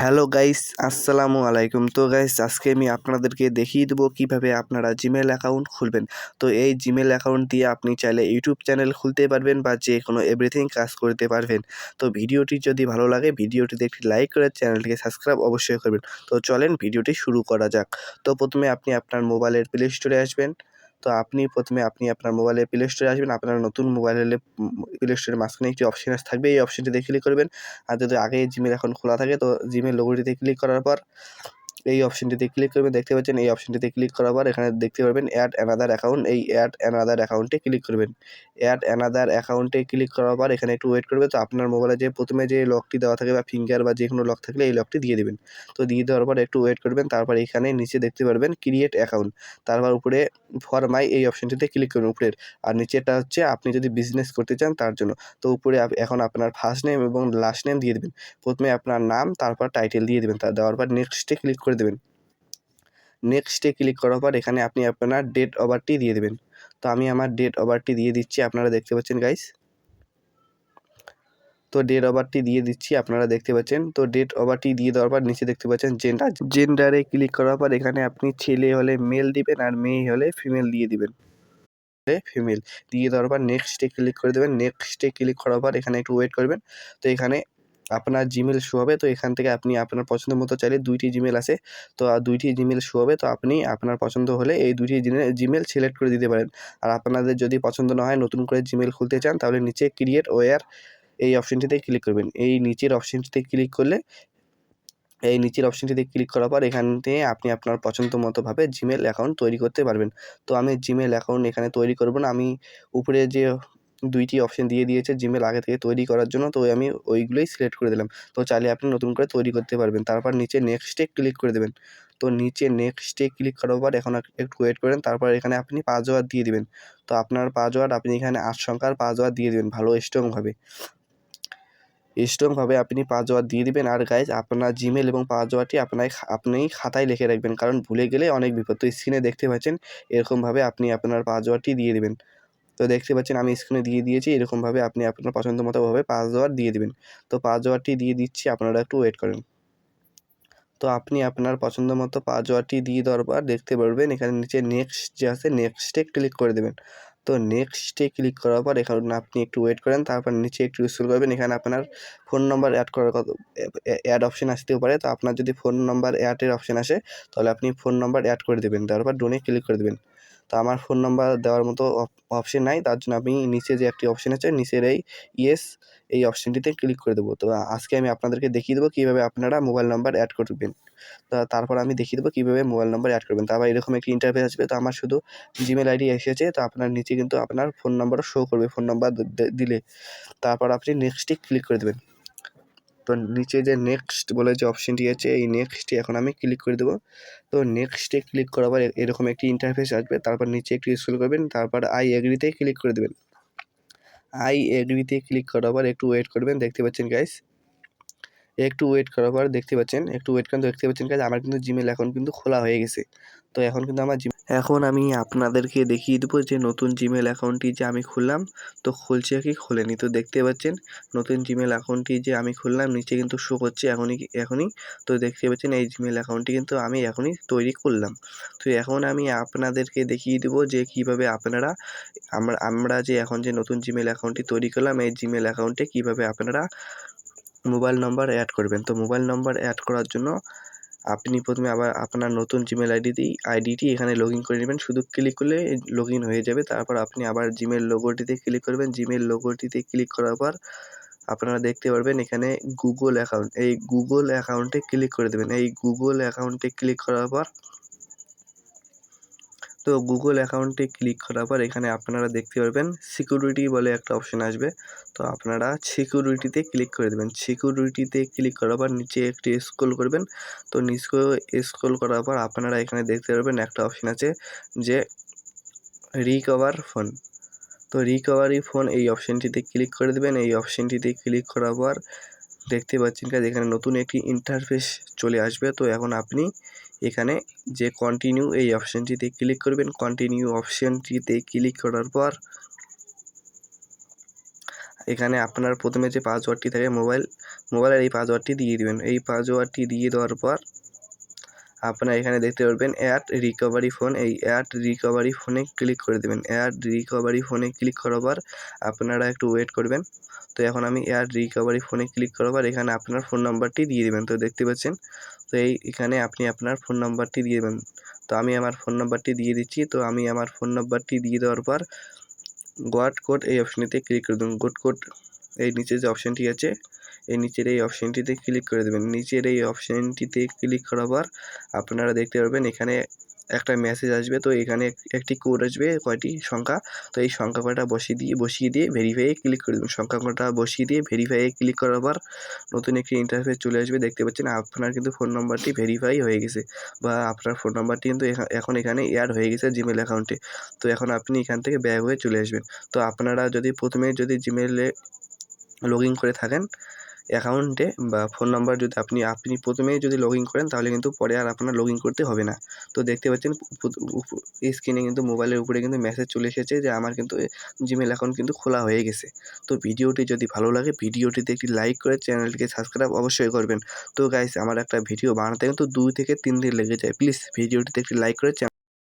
Hello guys, আসসালামু আলাইকুম। তো গাইস, আজকে আমি আপনাদেরকে দেখিয়ে দেবো কিভাবে আপনারা জিমেল অ্যাকাউন্ট খুলবেন। তো এই জিমেল অ্যাকাউন্ট দিয়ে আপনি চাইলে ইউটিউব চ্যানেল খুলতে পারবেন বা যে কোনো এভরিথিং কাজ করতে পারবেন। তো ভিডিওটি যদি ভালো লাগে ভিডিওটিতে একটি লাইক করে চ্যানেলটিকে সাবস্ক্রাইব অবশ্যই করবেন। তো চলেন ভিডিওটি শুরু করা যাক। তো প্রথমে আপনি আপনার মোবাইলের প্লে স্টোরে আসবেন। তো আপনি আপনার মোবাইলের প্লে স্টোরে আসবেন। আপনার নতুন মোবাইল হলে প্লে স্টোরের মাঝখানে একটি অপশন থাকবে, এই অপশনটিতে ক্লিক করবেন। আর যদি আগে জিমেল অ্যাকাউন্ট খোলা থাকে তো জিমেল লোগোটিতে ক্লিক করার পর এই অপশনটিতে ক্লিক করবেন। দেখতে পাচ্ছেন এই অপশনটিতে ক্লিক করার পর এখানে দেখতে পারবেন অ্যাড অ্যানাদার অ্যাকাউন্ট। এই অ্যাড অ্যানাদার অ্যাকাউন্টে ক্লিক করবেন। অ্যাড অ্যানাদার অ্যাকাউন্টে ক্লিক করার পর এখানে একটু ওয়েট করবে। তো আপনার মোবাইলে যে প্রথমে যে লকটি দেওয়া থাকে বা ফিঙ্গার বা যে কোনো লক থাকলে এই লকটি দিয়ে দিবেন। তো দিয়ে দেওয়ার পর একটু ওয়েট করবেন। তারপর এখানে নিচে দেখতে পারবেন ক্রিয়েট অ্যাকাউন্ট। তারপর উপরে ফর মাই এই অপশনটিতে ক্লিক করবেন উপরের। আর নিচেরটা হচ্ছে আপনি যদি বিজনেস করতে চান তার জন্য। তো উপরে এখন আপনার ফার্স্ট নেম এবং লাস্ট নেম দিয়ে দেবেন। প্রথমে আপনার নাম, তারপর টাইটেল দিয়ে দেবেন। দেওয়ার পর নেক্সটে ক্লিক করে দেবেন। নেক্সটে ক্লিক করার পর এখানে আপনি আপনার ডেট অফ বার্থটি দিয়ে দেবেন। তো আমি আমার ডেট অফ বার্থটি দিয়ে দিচ্ছি, আপনারা দেখতে পাচ্ছেন গাইস। তো ডেট অফ বার্থটি দিয়ে দিচ্ছি, আপনারা দেখতে পাচ্ছেন। তো ডেট অফ বার্থটি দিয়ে দেওয়ার পর নিচে দেখতে পাচ্ছেন জেন্ডারে ক্লিক করার পর এখানে আপনি ছেলে হলে মেল দিবেন আর মেয়ে হলে ফিমেল দিয়ে দিবেন। ফিমেল দিয়ে দেওয়ার পর নেক্সটে ক্লিক করে দেবেন। নেক্সটে ক্লিক করার পর এখানে একটু ওয়েট করবেন। তো এখানে আপনার জিমেল শো হবে। তো এখান থেকে আপনি আপনার পছন্দ মতো চাইলে 2টি জিমেল আছে। তো 2টি জিমেল শো হবে। তো আপনি আপনার পছন্দ হলে এই 2টি জিমেল সিলেক্ট করে দিতে পারেন। আর আপনাদের যদি পছন্দ না হয় নতুন করে জিমেল খুলতে চান তাহলে নিচে ক্রিয়েট ওয়্যার এই অপশনটিতে ক্লিক করবেন। এই নিচের অপশনটিতে ক্লিক করলে এই নিচের অপশনটিতে ক্লিক করার পর এখান থেকে আপনি আপনার পছন্দ মতোভাবে জিমেল অ্যাকাউন্ট তৈরি করতে পারবেন। তো আমি জিমেল অ্যাকাউন্ট এখানে তৈরি করব না। আমি উপরে যে 2টি অপশন দিয়ে দিয়েছে জিমেল আগে থেকে তৈরি করার জন্য, তো আমি ওইগুলোই সিলেক্ট করে দিলাম। তো চাইলে আপনি নতুন করে তৈরি করতে পারবেন। তারপর নিচে নেক্সটে ক্লিক করে দেবেন। তো নিচে নেক্সটে ক্লিক করার পর এখন একটু ওয়েট করেন। তারপর এখানে আপনি পাসওয়ার্ড দিয়ে দিবেন। তো আপনার পাসওয়ার্ড আপনি এখানে 8 সংখ্যার পাসওয়ার্ড দিয়ে দিবেন ভালো স্ট্রংভাবে আপনি পাসওয়ার্ড দিয়ে দিবেন। আর গাইজ আপনার জিমেল এবং পাসওয়ার্ডটি আপনি খাতায় লিখে রাখবেন, কারণ ভুলে গেলে অনেক বিপদ। তো স্ক্রিনে দেখতে পাচ্ছেন এরকমভাবে আপনি আপনার পাসওয়ার্ডটি দিয়ে দিবেন। তো দেখতে পাচ্ছেন আমি স্ক্রিনে দিয়ে দিয়েছি। এরকমভাবে আপনি আপনার পছন্দ মতোভাবে পাসওয়ার্ড দিয়ে দিবেন। তো পাসওয়ার্ডটি দিয়ে দিচ্ছি, আপনারা একটু ওয়েট করেন। তো আপনি আপনার পছন্দ মতো পাসওয়ার্ডটি দিয়ে দেওয়ার পর দেখতে পারবেন এখানে নিচে নেক্সট যে আছে নেক্সটে ক্লিক করে দেবেন। তো নেক্সটে ক্লিক করার পর এখানে আপনি একটু ওয়েট করেন। তারপর নিচে একটু স্ক্রল করবেন। এখানে আপনার ফোন নম্বর অ্যাড করার অ্যাড অপশন আসতেও পারে। তো আপনার যদি ফোন নম্বর অ্যাডের অপশন আসে তাহলে আপনি ফোন নম্বর অ্যাড করে দেবেন। তারপর ডোনে ক্লিক করে দেবেন। তো আমার ফোন নাম্বার দেওয়ার মতো অপশন নাই, তার জন্য আমি নিচে যে একটি অপশন আছে নিচের এই ইয়েস এই অপশনটিতে ক্লিক করে দেবো। তো আজকে আমি আপনাদেরকে দেখিয়ে দেবো কীভাবে আপনারা মোবাইল নাম্বার অ্যাড করবেন। তারপর আমি দেখিয়ে দেবো কীভাবে মোবাইল নাম্বার অ্যাড করবেন। তারপর এরকম একটি ইন্টারফেস আসবে। তো আমার শুধু জিমেল আইডি এসেছে। তো আপনার নিচে কিন্তু আপনার ফোন নাম্বারও শো করবে ফোন নাম্বার দিলে। তারপর আপনি নেক্সটে ক্লিক করে দেবেন। তো নিচে যে নেক্সট বলে যে অপশনটি আছে এই নেক্সটে এখন আমি ক্লিক করে দেবো। তো নেক্সটে ক্লিক করার পর এরকম একটি ইন্টারফেস আসবে। তারপর নিচে একটু স্ক্রল করবেন। তারপর আই এগ্রিতে ক্লিক করে দেবেন। আই এগ্রিতে ক্লিক করার পর একটু ওয়েট করবেন। দেখতে পাচ্ছেন গাইস, একটু ওয়েট করার পর দেখতে পাচ্ছেন গাইস আমার কিন্তু জিমেল অ্যাকাউন্ট কিন্তু খোলা হয়ে গেছে। তো এখন কিন্তু এখন আমি আপনাদেরকে দেখিয়ে দেবো যে নতুন জিমেল অ্যাকাউন্টটি যে আমি খুললাম তো খুলছে কি খোলেনি। তো দেখতে পাচ্ছেন নতুন জিমেল অ্যাকাউন্টটি যে আমি খুললাম নিচে কিন্তু শো করছে এখনই। তো দেখতে পাচ্ছেন এই জিমেল অ্যাকাউন্টটি কিন্তু আমি এখনই তৈরি করলাম। তো এখন আমি আপনাদেরকে দেখিয়ে দেবো যে কীভাবে আপনারা আমরা যে এখন যে নতুন জিমেল অ্যাকাউন্টটি তৈরি করলাম এই জিমেল অ্যাকাউন্টে কীভাবে আপনারা মোবাইল নম্বর অ্যাড করবেন। তো মোবাইল নম্বর অ্যাড করার জন্য আপনি প্রথমে আবার আপনার নতুন জিমেল আইডিটি এখানে লগ ইন করে নেবেন। শুধু ক্লিক করলে লগ ইন হয়ে যাবে। তারপর আপনি আবার জিমেল লোগোটিতে ক্লিক করবেন। জিমেল লোগোটিতে ক্লিক করার পর আপনারা দেখতে পারবেন এখানে গুগল অ্যাকাউন্ট, এই গুগল অ্যাকাউন্টে ক্লিক করে দেবেন। এই গুগল অ্যাকাউন্টে ক্লিক করার পর তো গুগল অ্যাকাউন্টে ক্লিক করার পর এখানে আপনারা দেখতে পারবেন সিকিউরিটি বলে একটা অপশন আসবে। তো আপনারা সিকিউরিটিতে ক্লিক করে দেবেন। সিকিউরিটিতে ক্লিক করার পর নিচে একটু স্ক্রল করবেন। তো নিচে স্ক্রল করার পর আপনারা এখানে দেখতে পারবেন একটা অপশন আছে যে রিকভার ফোন। তো রিকভারি ফোন এই অপশনটিতে ক্লিক করে দেবেন। এই অপশনটিতে ক্লিক করার পর দেখতে পাচ্ছেন গাইস এখানে নতুন একটি ইন্টারফেস চলে আসবে। তো এখন আপনি এখানে যে কন্টিনিউ এই অপশনটিতে ক্লিক করবেন। কন্টিনিউ অপশনটিতে ক্লিক করার পর এখানে আপনার প্রথমে যে পাসওয়ার্ডটি থাকে মোবাইল মোবাইলের এই পাসওয়ার্ডটি দিয়ে দিবেন। এই পাসওয়ার্ডটি দিয়ে দেওয়ার পর আপনারা এখানে দেখতে পারবেন অ্যাড রিকভারি ফোন, এই অ্যাড রিকভারি ফোনে ক্লিক করে দেবেন। অ্যাড রিকভারি ফোনে ক্লিক করার পর আপনারা একটু ওয়েট করবেন। তো এখন আমি অ্যাড রিকভারি ফোনে ক্লিক করার পর এখানে আপনার ফোন নাম্বারটি দিয়ে দেবেন। তো দেখতে পাচ্ছেন, তো এখানে আপনি আপনার ফোন নাম্বারটি দিয়ে দেবেন। তো আমি আমার ফোন নাম্বারটি দিয়ে দিচ্ছি। তো আমি আমার ফোন নাম্বারটি দিয়ে দেওয়ার পর গট কোড এই অপশনটিতে ক্লিক করে দেবেন। গট কোড এই নিচে যে অপশনটি আছে, এই নিচের এই অপশনটিতে ক্লিক করে দেবেন। নিচের এই অপশনটিতে ক্লিক করার পর আপনারা দেখতে পারবেন এখানে একটা মেসেজ আসবে। তো এখানে একটি কোড আসবে, কয়টি সংখ্যা, তো এই সংখ্যা কয়টা বসিয়ে দিয়ে ভেরিফাইয়ে ক্লিক করে দেবেন। সংখ্যা কয়টা বসিয়ে দিয়ে ভেরিফাইয়ে ক্লিক করার পর নতুন একটি ইন্টারফেস চলে আসবে। দেখতে পাচ্ছেন আপনার কিন্তু ফোন নাম্বারটি ভেরিফাই হয়ে গেছে, বা আপনার ফোন নাম্বারটি কিন্তু এখন এখানে অ্যাড হয়ে গেছে জিমেল অ্যাকাউন্টে। তো এখন আপনি এখান থেকে ব্যাক হয়ে চলে আসবেন। তো আপনারা যদি প্রথমে যদি জিমেলে লগ ইন করে থাকেন অ্যাকাউন্টে, বা ফোন নাম্বার যদি আপনি প্রথমেই যদি লগ ইন করেন, তাহলে কিন্তু পরে আর আপনার লগ ইন করতে হবে না। তো দেখতে পাচ্ছেন স্ক্রিনে কিন্তু মোবাইলের উপরে কিন্তু মেসেজ চলে এসেছে যে আমার কিন্তু জিমেল অ্যাকাউন্ট কিন্তু খোলা হয়ে গেছে। তো ভিডিওটি যদি ভালো লাগে ভিডিওটিতে একটি লাইক করে চ্যানেলটিকে সাবস্ক্রাইব অবশ্যই করবেন। তো গাইস, আমার একটা ভিডিও বানাতে কিন্তু 2 থেকে 3 দিন লেগে যায়। প্লিজ ভিডিওটিতে একটি লাইক করে